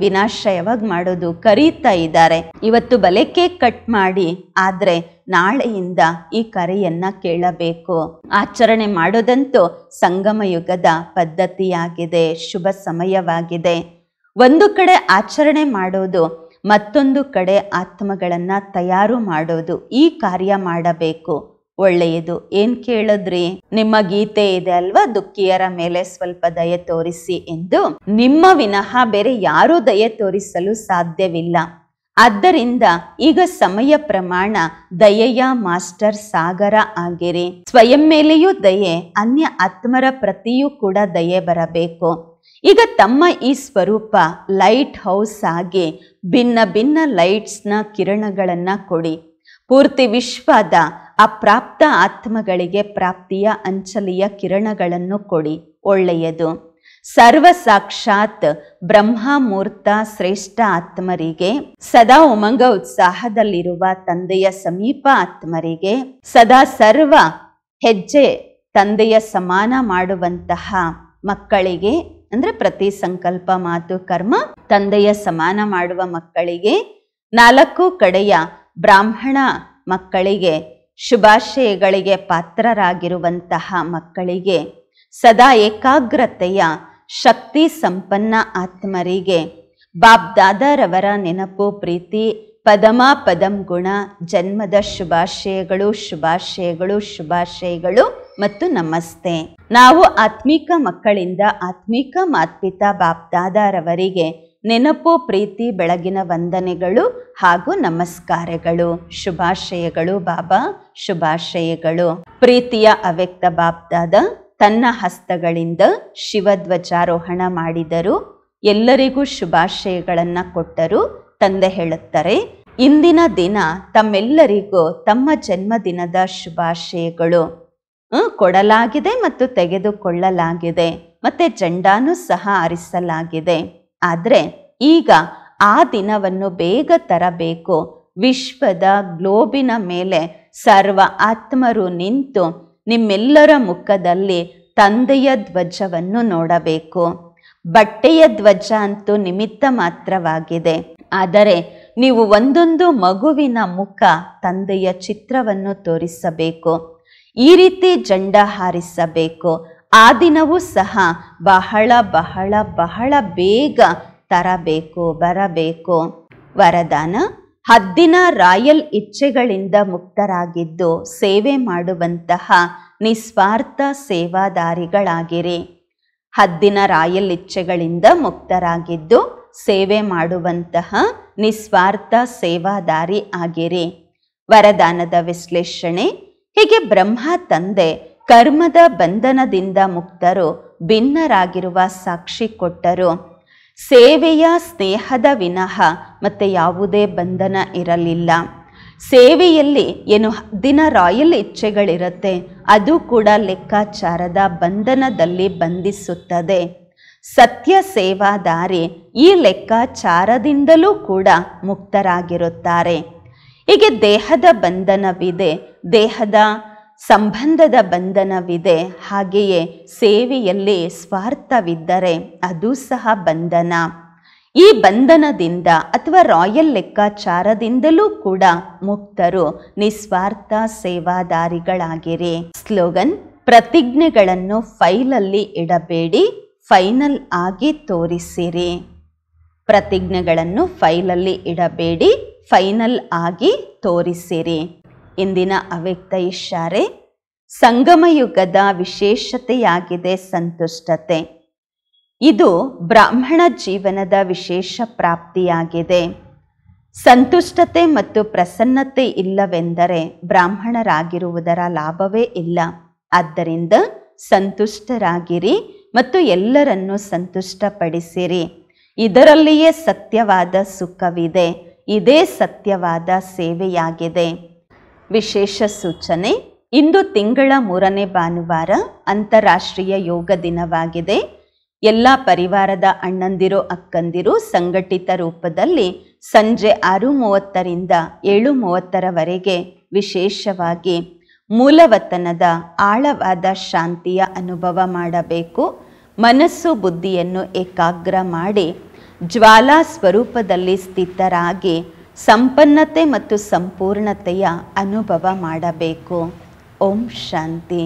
Speaker 1: ವಿನಾಶ ಯಾವಾಗ ಮಾಡೋದು, ಕರೀತಾ ಇದ್ದಾರೆ. ಇವತ್ತು ಬಲೆ ಕೇಕ್ ಕಟ್ ಮಾಡಿ, ಆದ್ರೆ ನಾಳೆಯಿಂದ ಈ ಕರೆಯನ್ನ ಕೇಳಬೇಕು. ಆಚರಣೆ ಮಾಡೋದಂತೂ ಸಂಗಮ ಯುಗದ ಪದ್ಧತಿಯಾಗಿದೆ, ಶುಭ ಸಮಯವಾಗಿದೆ. ಒಂದು ಕಡೆ ಆಚರಣೆ ಮಾಡೋದು, ಮತ್ತೊಂದು ಕಡೆ ಆತ್ಮಗಳನ್ನ ತಯಾರು ಮಾಡೋದು. ಈ ಕಾರ್ಯ ಮಾಡಬೇಕು. ಒಳ್ಳೆಯದು. ಏನ್ ಕೇಳಿದ್ರಿ? ನಿಮ್ಮ ಗೀತೆ ಇದೆ ಅಲ್ವಾ, ದುಃಖಿಯರ ಮೇಲೆ ಸ್ವಲ್ಪ ದಯೆ ತೋರಿಸಿ ಎಂದು. ನಿಮ್ಮ ವಿನಃ ಬೇರೆ ಯಾರೂ ದಯೆ ತೋರಿಸಲು ಸಾಧ್ಯವಿಲ್ಲ. ಆದ್ದರಿಂದ ಈಗ ಸಮಯ ಪ್ರಮಾಣ ದಯೆಯ ಮಾಸ್ಟರ್ ಸಾಗರ ಆಗಿರಿ. ಸ್ವಯಂ ಮೇಲೆಯೂ ದಯೆ, ಅನ್ಯ ಆತ್ಮರ ಪ್ರತಿಯೂ ಕೂಡ ದಯೆ ಬರಬೇಕು. ಈಗ ತಮ್ಮ ಈ ಸ್ವರೂಪ ಲೈಟ್ ಹೌಸ್ ಆಗಿ ಭಿನ್ನ ಭಿನ್ನ ಲೈಟ್ಸ್ನ ಕಿರಣಗಳನ್ನ ಕೊಡಿ. ಪೂರ್ತಿ ವಿಶ್ವದ ಅಪ್ರಾಪ್ತ ಆತ್ಮಗಳಿಗೆ ಪ್ರಾಪ್ತಿಯ ಅಂಚಲಿಯ ಕಿರಣಗಳನ್ನು ಕೊಡಿ. ಒಳ್ಳೆಯದು. ಸರ್ವ ಸಾಕ್ಷಾತ್ ಬ್ರಹ್ಮಮೂರ್ತ ಶ್ರೇಷ್ಠ ಆತ್ಮರಿಗೆ, ಸದಾ ಉಮಂಗ ಉತ್ಸಾಹದಲ್ಲಿರುವ ತಂದೆಯ ಸಮೀಪ ಆತ್ಮರಿಗೆ, ಸದಾ ಸರ್ವ ಹೆಜ್ಜೆ ತಂದೆಯ ಸಮಾನ ಮಾಡುವಂತಹ ಮಕ್ಕಳಿಗೆ, ಅಂದ್ರೆ ಪ್ರತಿ ಸಂಕಲ್ಪ ಮಾತು ಕರ್ಮ ತಂದೆಯ ಸಮಾನ ಮಾಡುವ ಮಕ್ಕಳಿಗೆ, 4 ಕಡೆಯ ಬ್ರಾಹ್ಮಣ ಮಕ್ಕಳಿಗೆ, ಶುಭಾಶಯಗಳಿಗೆ ಪಾತ್ರರಾಗಿರುವಂತಹ ಮಕ್ಕಳಿಗೆ, ಸದಾ ಏಕಾಗ್ರತೆಯ ಶಕ್ತಿ ಸಂಪನ್ನ ಆತ್ಮರಿಗೆ, ಬಾಬ್ದಾದರವರ ನೆನಪು ಪ್ರೀತಿ ಪದಮ ಪದಂ ಗುಣ ಜನ್ಮದ ಶುಭಾಶಯಗಳು, ಶುಭಾಶಯಗಳು, ಶುಭಾಶಯಗಳು ಮತ್ತು ನಮಸ್ತೆ. ನಾವು ಆತ್ಮಿಕ ಮಕ್ಕಳಿಂದ ಆತ್ಮಿಕ ಮಾತ್ಪಿತಾ ಬಾಬ್ದಾದರವರಿಗೆ ನೆನಪು ಪ್ರೀತಿ ಬೆಳಗಿನ ವಂದನೆಗಳು ಹಾಗೂ ನಮಸ್ಕಾರಗಳು, ಶುಭಾಶಯಗಳು ಬಾಬಾ, ಶುಭಾಶಯಗಳು. ಪ್ರೀತಿಯ ಅವ್ಯಕ್ತ ಬಾಬ್ದಾದ ತನ್ನ ಹಸ್ತಗಳಿಂದ ಶಿವಧ್ವಜಾರೋಹಣ ಮಾಡಿದರು. ಎಲ್ಲರಿಗೂ ಶುಭಾಶಯಗಳನ್ನ ಕೊಟ್ಟರು. ತಂದೆ ಹೇಳುತ್ತಾರೆ, ಇಂದಿನ ದಿನ ತಮ್ಮೆಲ್ಲರಿಗೂ ತಮ್ಮ ಜನ್ಮದಿನದ ಶುಭಾಶಯಗಳು ಕೊಡಲಾಗಿದೆ ಮತ್ತು ತೆಗೆದುಕೊಳ್ಳಲಾಗಿದೆ. ಮತ್ತೆ ಜೆಂಡಾನು ಸಹ ಹಾರಿಸಲಾಗಿದೆ. ಆದ್ರೆ ಈಗ ಆ ದಿನವನ್ನು ಬೇಗ ತರಬೇಕು. ವಿಶ್ವದ ಗ್ಲೋಬಿನ ಮೇಲೆ ಸರ್ವ ಆತ್ಮರು ನಿಂತು ನಿಮ್ಮೆಲ್ಲರ ಮುಖದಲ್ಲಿ ತಂದೆಯ ಧ್ವಜವನ್ನು ನೋಡಬೇಕು. ಬಟ್ಟೆಯ ಧ್ವಜ ಅಂತೂ ನಿಮಿತ್ತ ಮಾತ್ರವಾಗಿದೆ. ಆದರೆ ನೀವು ಒಂದೊಂದು ಮಗುವಿನ ಮುಖ ತಂದೆಯ ಚಿತ್ರವನ್ನು ತೋರಿಸಬೇಕು. ಈ ರೀತಿ ಜೆಂಡಾ ಹಾರಿಸಬೇಕು. ಆ ದಿನವೂ ಸಹ ಬಹಳ ಬಹಳ ಬಹಳ ಬೇಗ ತರಬೇಕು, ಬರಬೇಕು. ವರದಾನ: ಹದ್ದಿನ ರಾಯಲ್ ಇಚ್ಛೆಗಳಿಂದ ಮುಕ್ತರಾಗಿದ್ದು ಸೇವೆ ಮಾಡುವಂತಹ ನಿಸ್ವಾರ್ಥ ಸೇವಾದಾರಿಗಳಾಗಿರಿ. ಹದ್ದಿನ ರಾಯಲ್ ಇಚ್ಛೆಗಳಿಂದ ಮುಕ್ತರಾಗಿದ್ದು ಸೇವೆ ಮಾಡುವಂತಹ ನಿಸ್ವಾರ್ಥ ಸೇವಾದಾರಿ ಆಗಿರಿ. ವರದಾನದ ವಿಶ್ಲೇಷಣೆ: ಹೀಗೆ ಬ್ರಹ್ಮ ತಂದೆ ಕರ್ಮದ ಬಂಧನದಿಂದ ಮುಕ್ತರು ಭಿನ್ನರಾಗಿರುವ ಸಾಕ್ಷಿ ಕೊಟ್ಟರು. ಸೇವೆಯ ಸ್ನೇಹದ ವಿನಃ ಮತ್ತೆ ಯಾವುದೇ ಬಂಧನ ಇರಲಿಲ್ಲ. ಸೇವೆಯಲ್ಲಿ ಏನು ದಿನ ರಾಯಲ್ ಇಚ್ಛೆಗಳಿರುತ್ತೆ, ಅದು ಕೂಡ ಲೆಕ್ಕಾಚಾರದ ಬಂಧನದಲ್ಲಿ ಬಂಧಿಸುತ್ತದೆ. ಸತ್ಯ ಸೇವಾದಾರಿ ಈ ಲೆಕ್ಕಾಚಾರದಿಂದಲೂ ಕೂಡ ಮುಕ್ತರಾಗಿರುತ್ತಾರೆ. ಹೀಗೆ ದೇಹದ ಬಂಧನವಿದೆ, ದೇಹದ ಸಂಬಂಧದ ಬಂಧನವಿದೆ. ಹಾಗೆಯೇ ಸೇವೆಯಲ್ಲಿ ಸ್ವಾರ್ಥವಿದ್ದರೆ ಅದು ಸಹ ಬಂಧನ. ಈ ಬಂಧನದಿಂದ ಅಥವಾ ರಾಯಲ್ ಲೆಕ್ಕಾಚಾರದಿಂದಲೂ ಕೂಡ ಮುಕ್ತರು ನಿಸ್ವಾರ್ಥ ಸೇವಾದಾರಿಗಳಾಗಿರಿ. ಸ್ಲೋಗನ್: ಪ್ರತಿಜ್ಞೆಗಳನ್ನು ಫೈಲಲ್ಲಿ ಇಡಬೇಡಿ, ಫೈನಲ್ ಆಗಿ ತೋರಿಸಿರಿ. ಪ್ರತಿಜ್ಞೆಗಳನ್ನು ಫೈಲಲ್ಲಿ ಇಡಬೇಡಿ, ಫೈನಲ್ ಆಗಿ ತೋರಿಸಿರಿ. ಇಂದಿನ ಅವ್ಯಕ್ತ ಇಶಾರೆ: ಸಂಗಮಯುಗದ ವಿಶೇಷತೆಯಾಗಿದೆ ಸಂತುಷ್ಟತೆ. ಇದು ಬ್ರಾಹ್ಮಣ ಜೀವನದ ವಿಶೇಷ ಪ್ರಾಪ್ತಿಯಾಗಿದೆ. ಸಂತುಷ್ಟತೆ ಮತ್ತು ಪ್ರಸನ್ನತೆ ಇಲ್ಲವೆಂದರೆ ಬ್ರಾಹ್ಮಣರಾಗಿರುವುದರ ಲಾಭವೇ ಇಲ್ಲ. ಆದ್ದರಿಂದ ಸಂತುಷ್ಟರಾಗಿರಿ ಮತ್ತು ಎಲ್ಲರನ್ನೂ ಸಂತುಷ್ಟಪಡಿಸಿರಿ. ಇದರಲ್ಲಿಯೇ ಸತ್ಯವಾದ ಸುಖವಿದೆ. ಇದೇ ಸತ್ಯವಾದ ಸೇವೆಯಾಗಿದೆ. ವಿಶೇಷ ಸೂಚನೆ: ಇಂದು ತಿಂಗಳ 3ನೇ ಭಾನುವಾರ, ಅಂತಾರಾಷ್ಟ್ರೀಯ ಯೋಗ ದಿನವಾಗಿದೆ. ಎಲ್ಲ ಪರಿವಾರದ ಅಣ್ಣಂದಿರು ಅಕ್ಕಂದಿರು ಸಂಘಟಿತ ರೂಪದಲ್ಲಿ ಸಂಜೆ 6:30ರಿಂದ 7:30ರವರೆಗೆ ವಿಶೇಷವಾಗಿ ಮೂಲವತನದ ಆಳವಾದ ಶಾಂತಿಯ ಅನುಭವ ಮಾಡಬೇಕು. ಮನಸ್ಸು ಬುದ್ಧಿಯನ್ನು ಏಕಾಗ್ರ ಮಾಡಿ ಜ್ವಾಲಾ ಸ್ವರೂಪದಲ್ಲಿ ಸ್ಥಿತರಾಗಿ ಸಂಪನ್ನತೆ ಮತ್ತು ಸಂಪೂರ್ಣತೆಯ ಅನುಭವ ಮಾಡಬೇಕು. ಓಂ ಶಾಂತಿ.